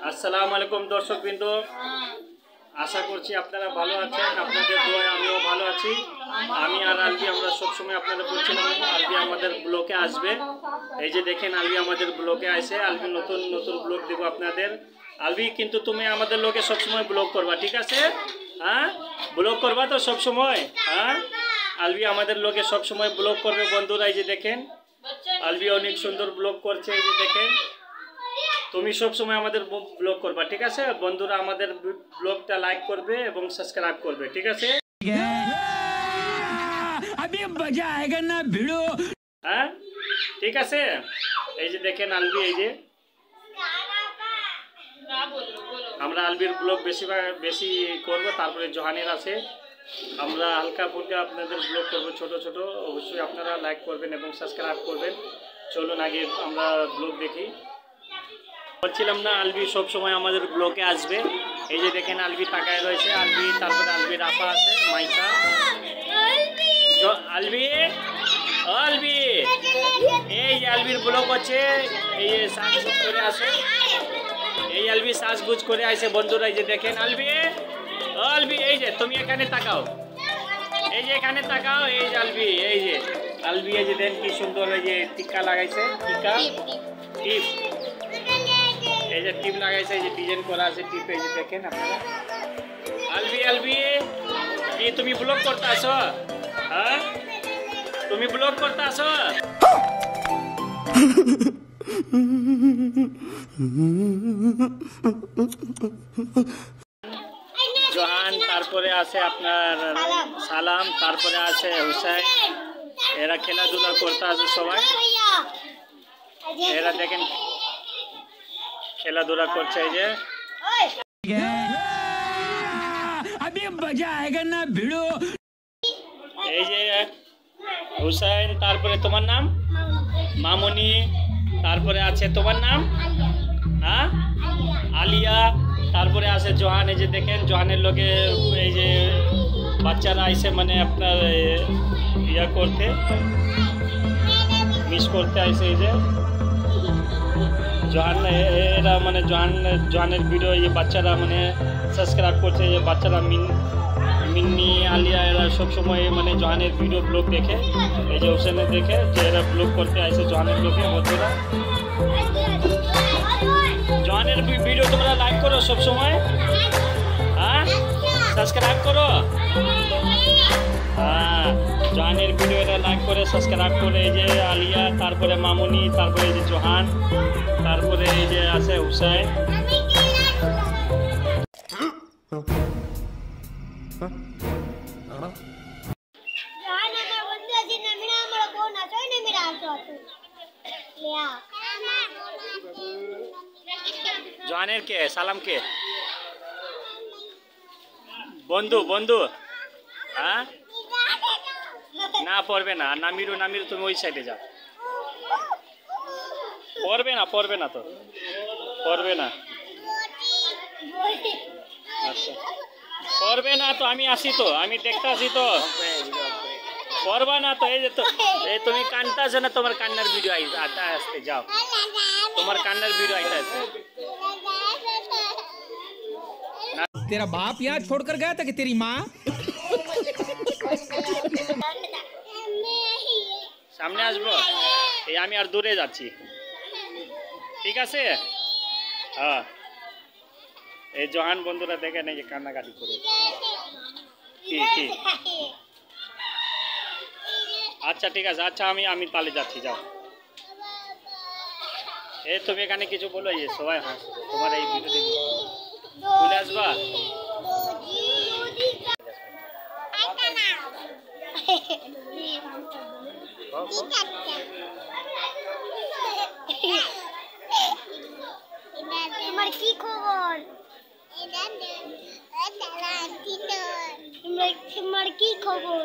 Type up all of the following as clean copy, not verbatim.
আসসালামু আলাইকুম দর্শকবৃন্দ, আশা করছি আপনারা ভালো আছেন। আপনাদের দোয়ায় আমিও ভালো আছি। আমি আর আলবি আমরা সবসময় আপনারা বলছিলাম আলবি আমাদের ব্লগে আসবে। এই যে দেখেন আলবি আমাদের ব্লগে আসে। আলবি নতুন নতুন ব্লগ দেব আপনাদের। আলবি কিন্তু তুমি আমাদের লোকে সবসময় ব্লগ করবা, ঠিক আছে? হ্যাঁ, ব্লগ করবা তো সবসময়। হ্যাঁ, আলবি আমাদের লোকে সবসময় ব্লগ করবে বন্ধুরা। এই যে দেখেন আলবি অনেক সুন্দর ব্লগ করছে। এই যে দেখেন তুমি সব সময় আমাদের ব্লগ করবা, ঠিক আছে বন্ধুরা? আমাদের ব্লগটা লাইক করবে এবং সাবস্ক্রাইব করবে, ঠিক আছে? হ্যাঁ, ঠিক আছে। এই যে দেখেন আলবি, এই যে আমরা আলবির ব্লগ বেশি করব। তারপরে জহানের আছে, আমরা হালকা ফুলকা আপনাদের ব্লগ করবো ছোট ছোট। অবশ্যই আপনারা লাইক করবেন এবং সাবস্ক্রাইব করবেন। চলুন আগে আমরা ব্লগ দেখি। বলছিলাম না আলবি সব সময় আমাদের ব্লগে আসবে। এই যে দেখেন আলবি তাকায় রয়েছে। আলবি, তারপরে আলবির আপা আছে মাইসা। আলবি, আলবি এই যে আলবির ব্লগ হচ্ছে। এই যে সাজগুজ করে আসে, এই আলবি সাজগুজ করে আসে বন্ধুরা। এই যে দেখেন আলবি, আলবি এই যে তুমি এখানে তাকাও, এই যে এখানে তাকাও। এই যে আলবি, এই যে আলবি এই যে দেন কি সুন্দর এই যে টিকা লাগাইছে, টিকা টিপ, এই যে টিপ লাগাইছে, এই যে ডিজাইন করা আছে টিপ। এই যে দেখেন আপনারা। আলবি, আলবি কি তুমি ব্লগ করতে আসো? হ্যাঁ, তুমি ব্লগ করতে আসো? জহান, তারপরে আছে আপনার সালাম, তারপরে আছে হুসাইন। এরা খেলাধুলা করতে আছে সবাই। এরা দেখেন খেলাধুলা করছে। এই যে এই যে হুসাইন, তারপরে তোমার নাম মামনি, তারপরে আছে তোমার নাম হ্যাঁ আলিয়া, তারপরে আছে জহান। এই যে দেখেন জহানের লোকে এই যে বাচ্চারা আইসে মানে আপনার ইয়া করতে, মিস করতে আইসে। এই যে জহান, এরা মানে জহানের ভিডিও এই বাচ্চারা মানে সাবস্ক্রাইব করছে। এই বাচ্চারা মিন্নি, আলিয়া এরা সবসময় মানে জহানের ভিডিও ব্লগ দেখে। এই যে হোসেনের দেখে যে এরা ব্লগ করতে আসে জহানের লোকে বন্ধুরা। জহানের ভিডিও তোমরা লাইক করো সবসময়, হ্যাঁ সাবস্ক্রাইব করো। হ্যাঁ, জহানের ভিডিও এরা লাইক করে সাবস্ক্রাইব করে। এই যে আলিয়া, তারপরে মামুনি, তারপরে এই যে জহান, তারপরে এই যে আছে হুসাইন। জহানের কে সালাম কে বন্ধু, বন্ধু হ্যাঁ না পড়বে না। নামিরু, নামিরু তুমি ওই সাইডে যাও। পড়বে না, পড়বে না তো, পড়বে না। আচ্ছা পড়বে না তো, আমি আসি তো, আমি দেখতে আসি তো। পড়বা না তো। এই যে তো এই তুমি কানতে আসো না, তোমার কান্নার ভিডিও আইতা আসতে যাও, তোমার কান্নার ভিডিও আইতা আসতে। तेरा बाप यहाँ छोड़कर गया था कि तेरी माँ? সামনে আসবো, এই আমি আর দূরে যাচ্ছি, ঠিক আছে? হ্যাঁ, এই জহান বন্ধুরা দেখেন এই যে কান্নাকাটি করে। কি কি আচ্ছা ঠিক আছে, আচ্ছা আমি তাহলে যাচ্ছি, যাও। এই তুমি এখানে কিছু বলো, এই সবাই হাসছে তোমার এই ভিডিও চলে আসবা। তোমার কি খবর? তোমার কি খবর?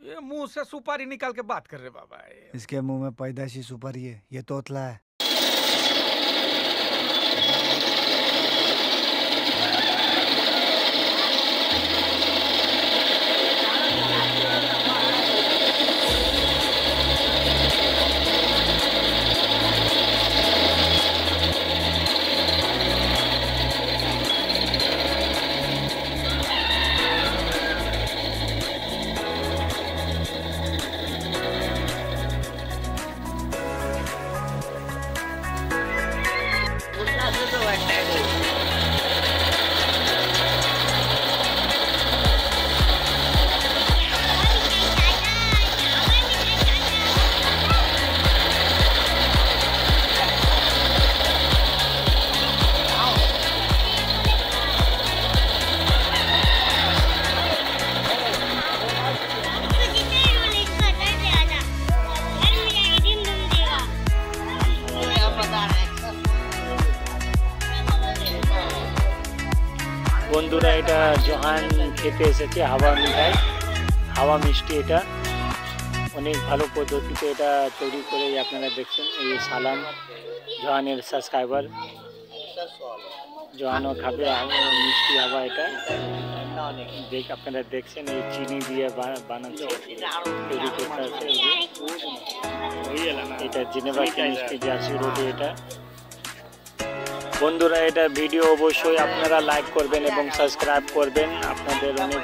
ये मुंह से सुपारी निकाल के बात कर रहे बाबा। इसके मुंह में पैदाइशी सुपारी है, ये तोतला है। বন্ধুরা এটা জোহান খেতে এসেছে হাওয়া মিঠাই, হাওয়া মিষ্টি। এটা অনেক ভালো পদ্ধতিতে এটা তৈরি করে আপনারা দেখছেন। এই সালাম জোহানের সাবস্ক্রাইবার, জোহানও খাবে মিষ্টি হাওয়া। এটা আপনারা দেখছেন এই চিনি দিয়ে বানাচ্ছে, তৈরি করতে আছে। এটা জেনেভা কেমিস্ট্রি জার্সি রোডে। এটা বন্ধুরা এটা ভিডিও অবশ্যই আপনারা লাইক করবেন এবং সাবস্ক্রাইব করবেন। আপনাদের অনেক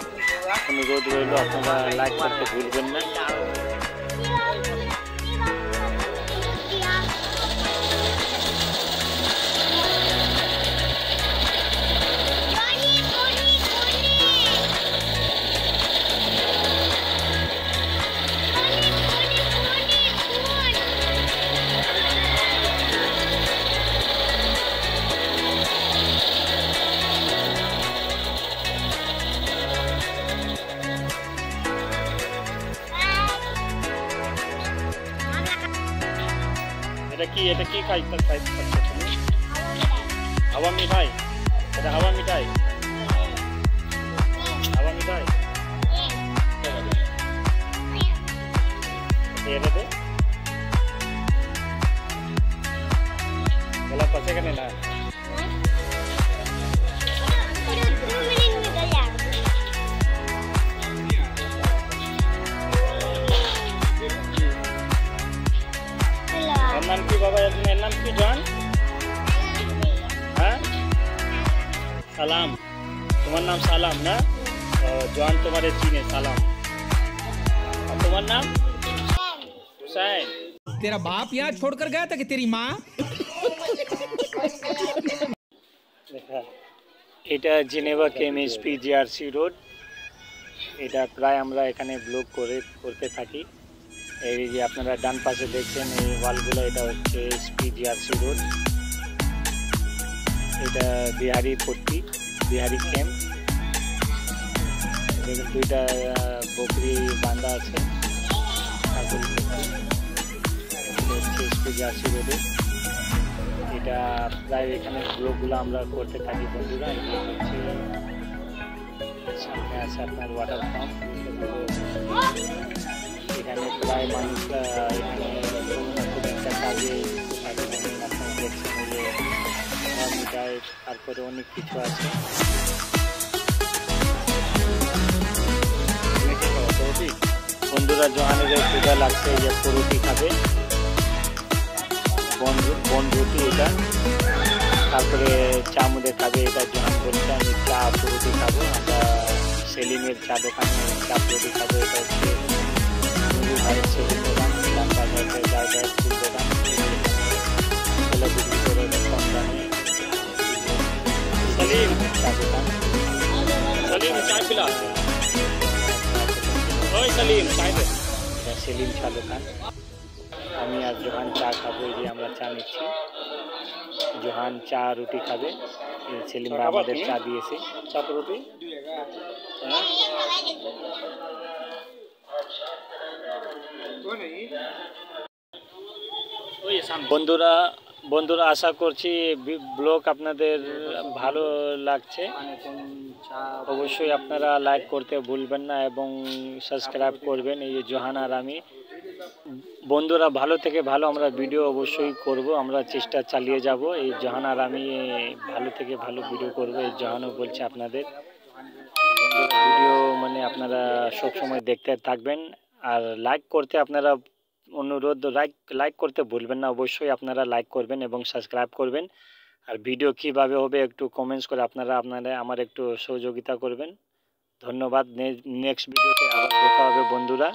অনুরোধ রইল, আপনারা লাইক করতে ভুলবেন না। এটা কি খাইতে তুমি? হাওয়া মিঠাই। এটা হাওয়া মিঠাই, হাওয়া মিঠাই। এটা দে গলা পাশে কেন না? নাম কি বাবা? এর নাম কি জোহান? হ্যাঁ সালাম, তোমার নাম সালাম না? জোহান তোমার চিনে সালাম। আর তোমার নাম হুসাইন। तेरा बाप यहाँ छोड़कर गया था कि तेरी माँ? এটা জেনেভা কেমিস্ট্রি জিআরসি রোড। এটা প্রায় আমরা এখানে ব্লগ করতে থাকি। এই যে আপনারা ডান পাশে দেখছেন এই ওয়ালগুলো, এটা হচ্ছে এসপিজিআরসি রোড। এটা বিহারি পট্টি, বিহারি ক্যাম্প। দেখুন দুইটা বকরি বাঁধা আছে। হচ্ছে এসপিজিআরসি রোডে। এটা প্রায় এখানে ব্লগগুলো আমরা করতে থাকি বন্ধুরা। এই হচ্ছে সামনে আছে আপনার ওয়াটার পাম্প। এখানে প্রায় মানুষরা এখানে খুব একটা কাজে আপনারা দেখছেন যে মিঠাই, তারপরে অনেক কিছু আছে। বন্ধুরা জোহানের পূজা লাগছে, এই যে রুটি খাবে, বন রুটি এটা। তারপরে চা মুদে খাবে। এটা জোহান বলছে আমি চা রুটি খাবো। আমরা সেলিমের চা দোকানে চা রুটি খাবো। এটা হচ্ছে ভাইয়ের সেলিম দোকান, লম্বা ভাইয়ের জায়গায় ফুল দোকান, এগুলো বিক্রি করে কম দামে। সেলিম চা দোকান, সেলিম চা পিলা, ওই সেলিম চাই দে। এটা সেলিম চা দোকান। আমি আর জোহান চা খাবো। এই যে আমরা চা নিচ্ছি। জোহান চা রুটি খাবে, সেলিম আমাদের চা দিয়েছে। চা রুটি বন্ধুরা আশা করছি ব্লগ আপনাদের ভালো লাগছে। অবশ্যই আপনারা লাইক করতে ভুলবেন না এবং সাবস্ক্রাইব করবেন। এই যে জোহান আর আমি বন্ধুরা ভালো থেকে ভালো আমরা ভিডিও অবশ্যই করব, আমরা চেষ্টা চালিয়ে যাব। এই জোহান আর আমি ভালো থেকে ভালো ভিডিও করব। এই জোহানও বলছে আপনাদের ভিডিও মানে আপনারা সব সময় দেখতে থাকবেন। আর লাইক করতে আপনারা অনুরোধ, লাইক করতে ভুলবেন না। অবশ্যই আপনারা লাইক করবেন এবং সাবস্ক্রাইব করবেন। আর ভিডিও কিভাবে হবে একটু কমেন্টস করে আপনারা আমার একটু সহযোগিতা করবেন। ধন্যবাদ। নেক্সট ভিডিওতে আবার দেখা হবে বন্ধুরা।